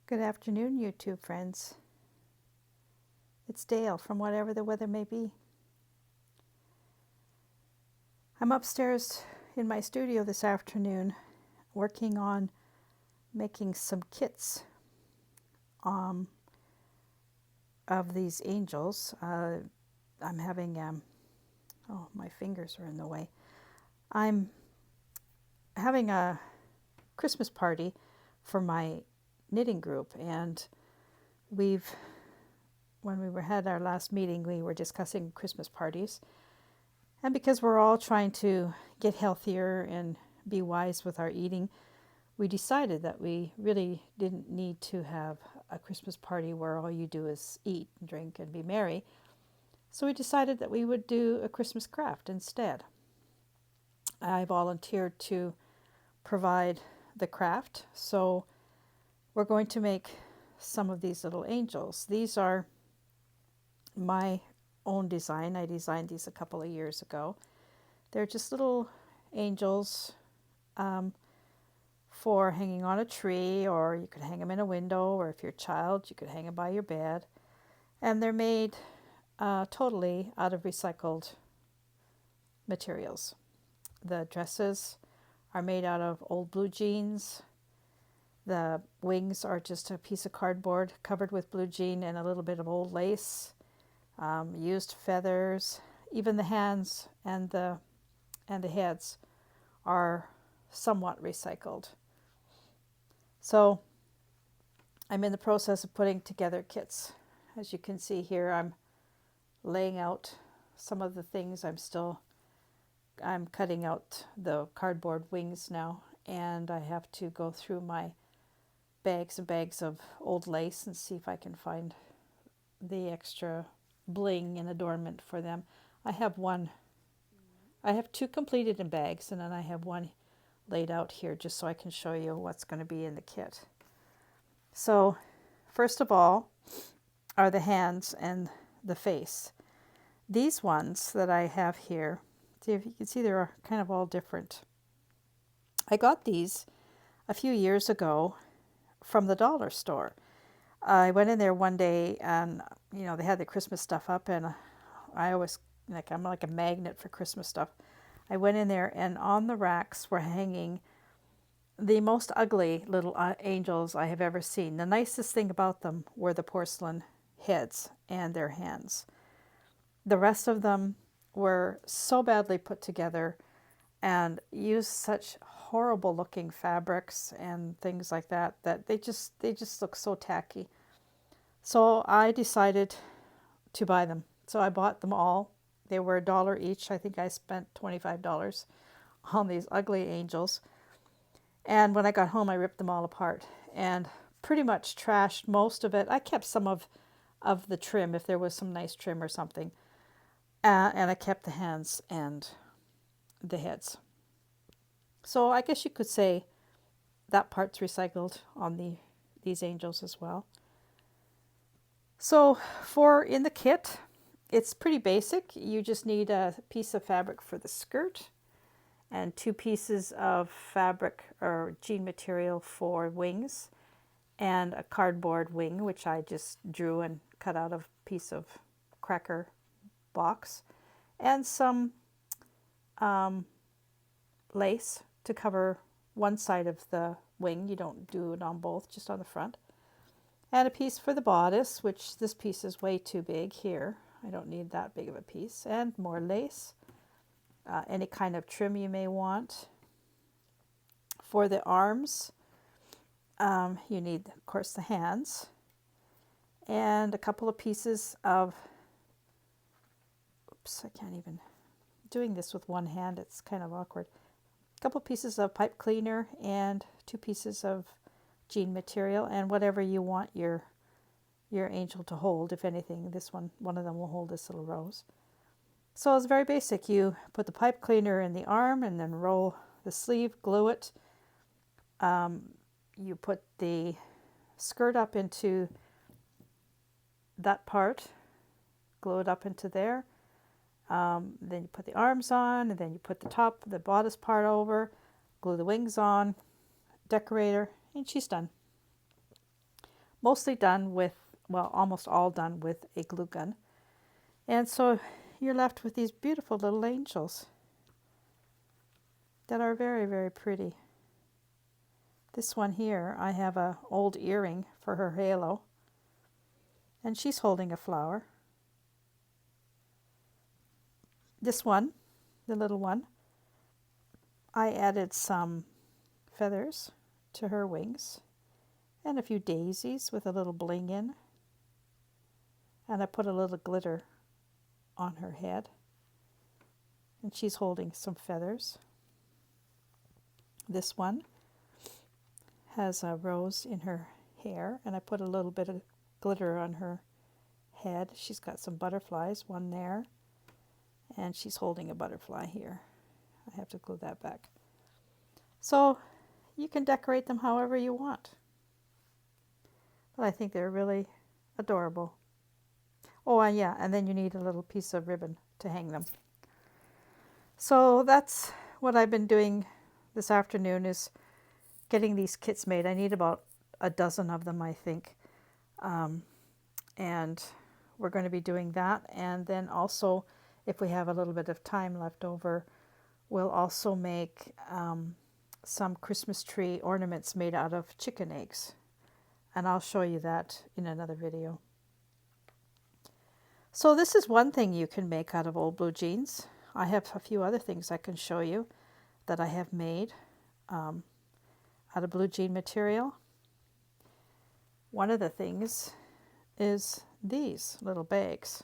Good afternoon, YouTube friends. It's Dale from Whatever the Weather May Be. I'm upstairs in my studio this afternoon working on making some kits of these angels. I'm having, oh, my fingers are in the way. I'm having a Christmas party for my knitting group, and when we had our last meeting, we were discussing Christmas parties. And because we're all trying to get healthier and be wise with our eating, we decided that we really didn't need to have a Christmas party where all you do is eat and drink and be merry. So we decided that we would do a Christmas craft instead. I volunteered to provide the craft, so we're going to make some of these little angels. These are my own design. I designed these a couple of years ago. They're just little angels for hanging on a tree, or you could hang them in a window, or if you're a child, you could hang them by your bed. And they're made totally out of recycled materials. The dresses are made out of old blue jeans. The wings are just a piece of cardboard covered with blue jean and a little bit of old lace. Used feathers. Even the hands and the heads are somewhat recycled. So I'm in the process of putting together kits. As you can see here, I'm laying out some of the things. I'm cutting out the cardboard wings now, and I have to go through my bags and bags of old lace and see if I can find the extra bling and adornment for them. I have two completed in bags, and then I have one laid out here just so I can show you what's going to be in the kit. So first of all are the hands and the face. These ones that I have here, see if you can see, they're kind of all different. I got these a few years ago from the dollar store. I went in there one day and, they had the Christmas stuff up, and I'm like a magnet for Christmas stuff. I went in there, and on the racks were hanging the most ugly little angels I have ever seen. The nicest thing about them were the porcelain heads and their hands. The rest of them were so badly put together and used such horrible looking fabrics and things like that they just look so tacky. So I decided to buy them. So I bought them all. They were $1 each. I think I spent $25 on these ugly angels. And when I got home, I ripped them all apart and pretty much trashed most of it. I kept some of the trim if there was some nice trim or something. And I kept the hands and the heads. So I guess you could say that part's recycled on these angels as well. So in the kit, it's pretty basic. You just need a piece of fabric for the skirt and 2 pieces of fabric or jean material for wings, and a cardboard wing, which I just drew and cut out of a piece of cracker box, and some lace to cover one side of the wing. You don't do it on both, just on the front. And a piece for the bodice, which this piece is way too big here. I don't need that big of a piece. And more lace. Any kind of trim you may want. For the arms, you need, of course, the hands. And a couple of pieces of, I can't even, doing this with one hand, it's kind of awkward. A couple pieces of pipe cleaner and 2 pieces of jean material, and whatever you want your angel to hold. If anything, one of them will hold this little rose. So it's very basic. You put the pipe cleaner in the arm and then roll the sleeve, glue it. You put the skirt up into that part, glue it up into there. Then you put the arms on, and then you put the bodice part over, glue the wings on, decorator, and she's done. mostly done with, well, almost all done with a glue gun. And so you're left with these beautiful little angels that are very, very pretty. This one here, I have a old earring for her halo, and she's holding a flower. This one, the little one, I added some feathers to her wings and a few daisies with a little bling in. And I put a little glitter on her head. And she's holding some feathers. This one has a rose in her hair, and I put a little bit of glitter on her head. She's got some butterflies, one there, and she's holding a butterfly here. I have to glue that back. So you can decorate them however you want. But I think they're really adorable. Oh, and yeah, and then you need a little piece of ribbon to hang them. So that's what I've been doing this afternoon, is getting these kits made. I need about a dozen of them, I think. And we're going to be doing that. And then also, if we have a little bit of time left over, we'll also make some Christmas tree ornaments made out of chicken eggs. And I'll show you that in another video. So this is one thing you can make out of old blue jeans. I have a few other things I can show you that I have made out of blue jean material. One of the things is these little bags.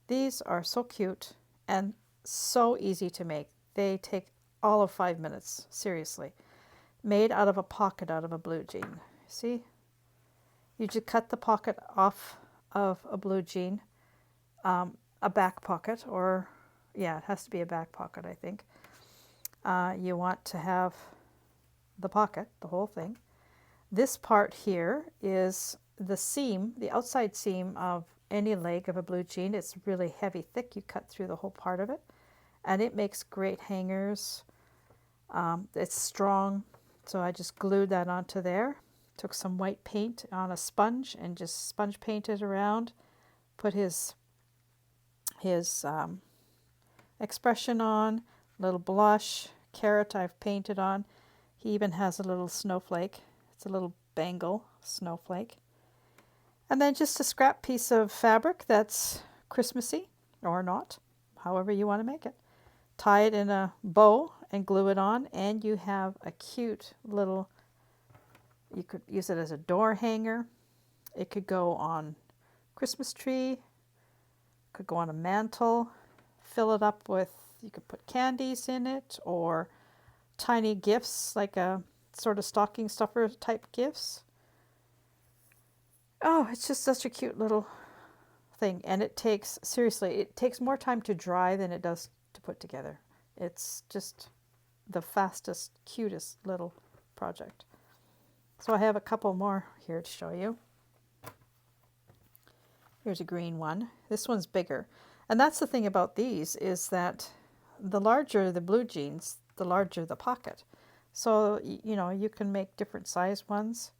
These are so cute and so easy to make. They take all of 5 minutes, seriously. Made out of a pocket out of a blue jean. See? You just cut the pocket off of a blue jean. A back pocket, or yeah, it has to be a back pocket, I think. You want to have the pocket, the whole thing. This part here is the seam, the outside seam of any leg of a blue jean. It's really heavy, thick. You cut through the whole part of it, and it makes great hangers. It's strong, so I just glued that onto there. Took some white paint on a sponge and just sponge painted around. Put his expression on, little blush, carrot I've painted on. He even has a little snowflake. It's a little bangle snowflake. And then just a scrap piece of fabric that's Christmassy or not, however you want to make it. Tie it in a bow and glue it on, and you have a cute little, you could use it as a door hanger. It could go on Christmas tree, could go on a mantle, fill it up with, you could put candies in it, or tiny gifts, like a sort of stocking stuffer type gifts. Oh, it's just such a cute little thing. And it takes, seriously, it takes more time to dry than it does to put together. It's just the fastest, cutest little project. So I have a couple more here to show you. Here's a green one. This one's bigger. And that's the thing about these, is that the larger the blue jeans, the larger the pocket. So, you know, you can make different size ones.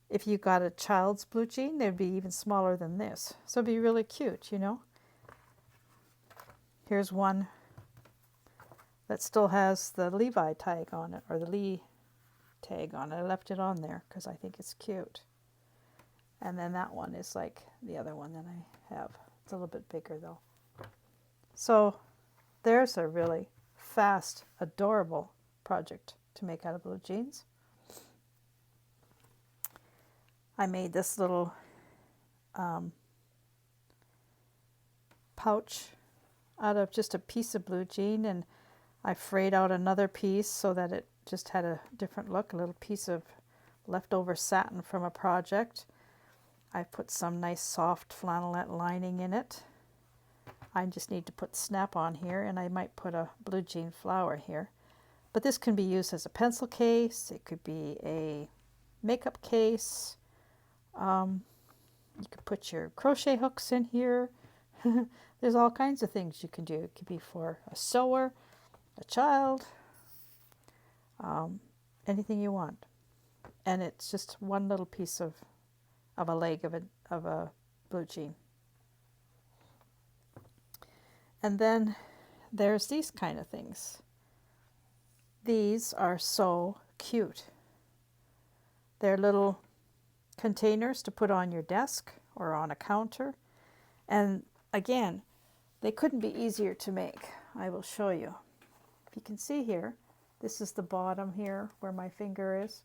If you got a child's blue jean, they'd be even smaller than this. So it'd be really cute, you know. Here's one that still has the Levi tag on it, or the Lee tag on it. I left it on there because I think it's cute. And then that one is like the other one that I have. It's a little bit bigger though. So there's a really fast, adorable project to make out of blue jeans. I made this little pouch out of just a piece of blue jean, and I frayed out another piece so that it just had a different look, a little piece of leftover satin from a project. I put some nice soft flannelette lining in it. I just need to put snap-on here, and I might put a blue jean flower here. But this can be used as a pencil case. It could be a makeup case. You could put your crochet hooks in here. There's all kinds of things you can do. It could be for a sewer, a child, anything you want. and it's just one little piece of a leg of a blue jean. And then there's these kind of things. These are so cute. They're little containers to put on your desk or on a counter. And again, they couldn't be easier to make. I will show you. If you can see here, this is the bottom here where my finger is.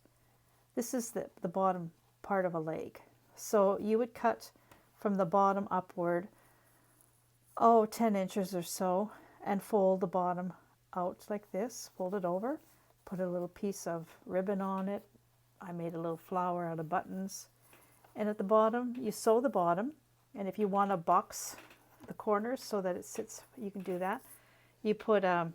This is the bottom part of a leg. So you would cut from the bottom upward, 10 inches or so, and fold the bottom out like this, fold it over, put a little piece of ribbon on it. I made a little flower out of buttons. And at the bottom, you sew the bottom, and if you want to box the corners so that it sits, you can do that. You put a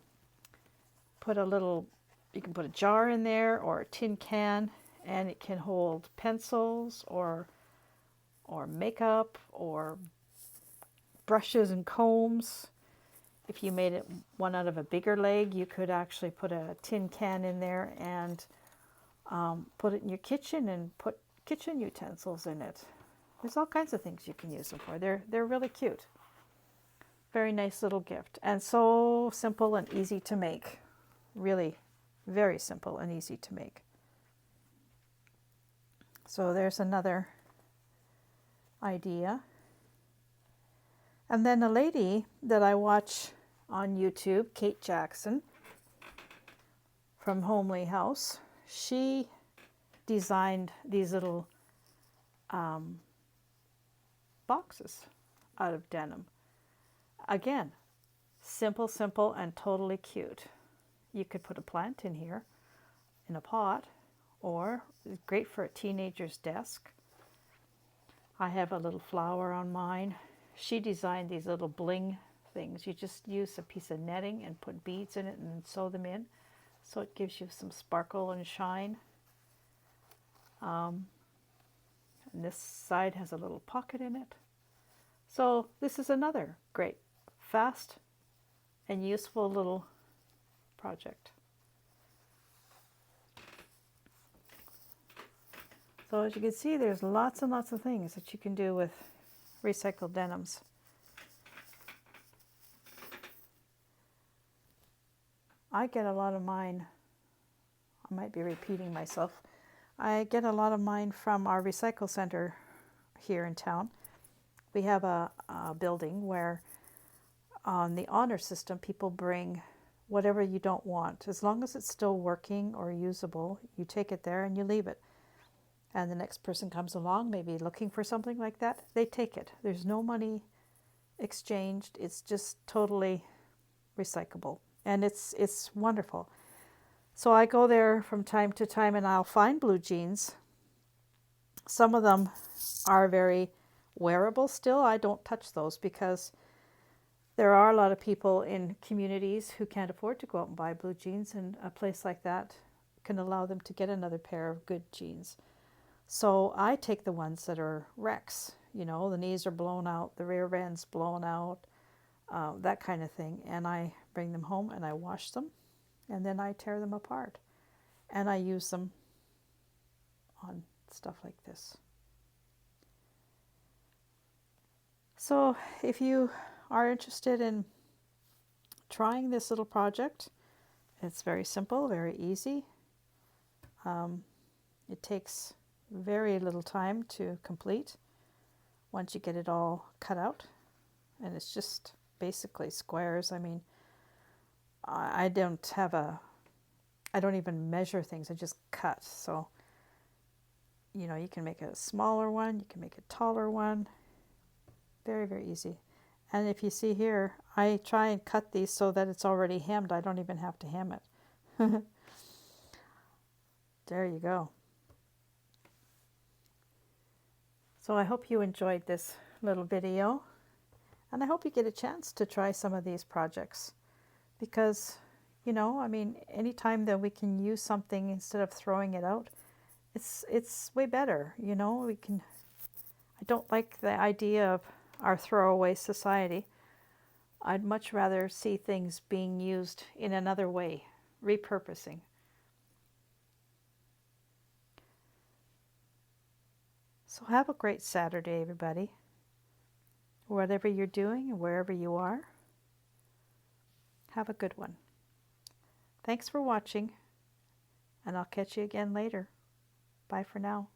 little, you can put a jar in there or a tin can, and it can hold pencils or makeup or brushes and combs. If you made it one out of a bigger leg, you could actually put a tin can in there and put it in your kitchen and put kitchen utensils in it. There's all kinds of things you can use them for. They're really cute. Very nice little gift, and so simple and easy to make. Really very simple and easy to make. So there's another idea. And then a lady that I watch on YouTube, Kate Jackson from Homely House, she designed these little boxes out of denim. Again, simple, and totally cute. You could put a plant in here in a pot, or it's great for a teenager's desk. I have a little flower on mine. She designed these little bling things. You just use a piece of netting and put beads in it and then sew them in. So it gives you some sparkle and shine. And this side has a little pocket in it. So this is another great, fast and useful little project. So as you can see, there's lots and lots of things that you can do with recycled denims. I get a lot of mine, I might be repeating myself, I get a lot of mine from our recycle center here in town. We have a building where on the honor system people bring whatever you don't want. As long as it's still working or usable, you take it there and you leave it. And the next person comes along, maybe looking for something like that, they take it. There's no money exchanged. It's just totally recyclable. And it's wonderful. So I go there from time to time and I'll find blue jeans. Some of them are very wearable still. I don't touch those because there are a lot of people in communities who can't afford to go out and buy blue jeans, and a place like that can allow them to get another pair of good jeans. So I take the ones that are wrecks, you know, the knees are blown out, the rear end's blown out, that kind of thing. And I bring them home and I wash them, and then I tear them apart. And I use them on stuff like this. So if you are interested in trying this little project, it's very simple, very easy. It takes very little time to complete once you get it all cut out, and it's just basically squares. I mean, I don't even measure things, I just cut. So you know, you can make a smaller one, you can make a taller one, very, very easy. And if you see here, I try and cut these so that it's already hemmed. I don't even have to hem it. There you go. So I hope you enjoyed this little video, and I hope you get a chance to try some of these projects, because, you know, I mean, anytime that we can use something instead of throwing it out, it's way better, you know. I don't like the idea of our throwaway society. I'd much rather see things being used in another way, repurposing. So have a great Saturday, everybody. Whatever you're doing and wherever you are, have a good one. Thanks for watching, and I'll catch you again later. Bye for now.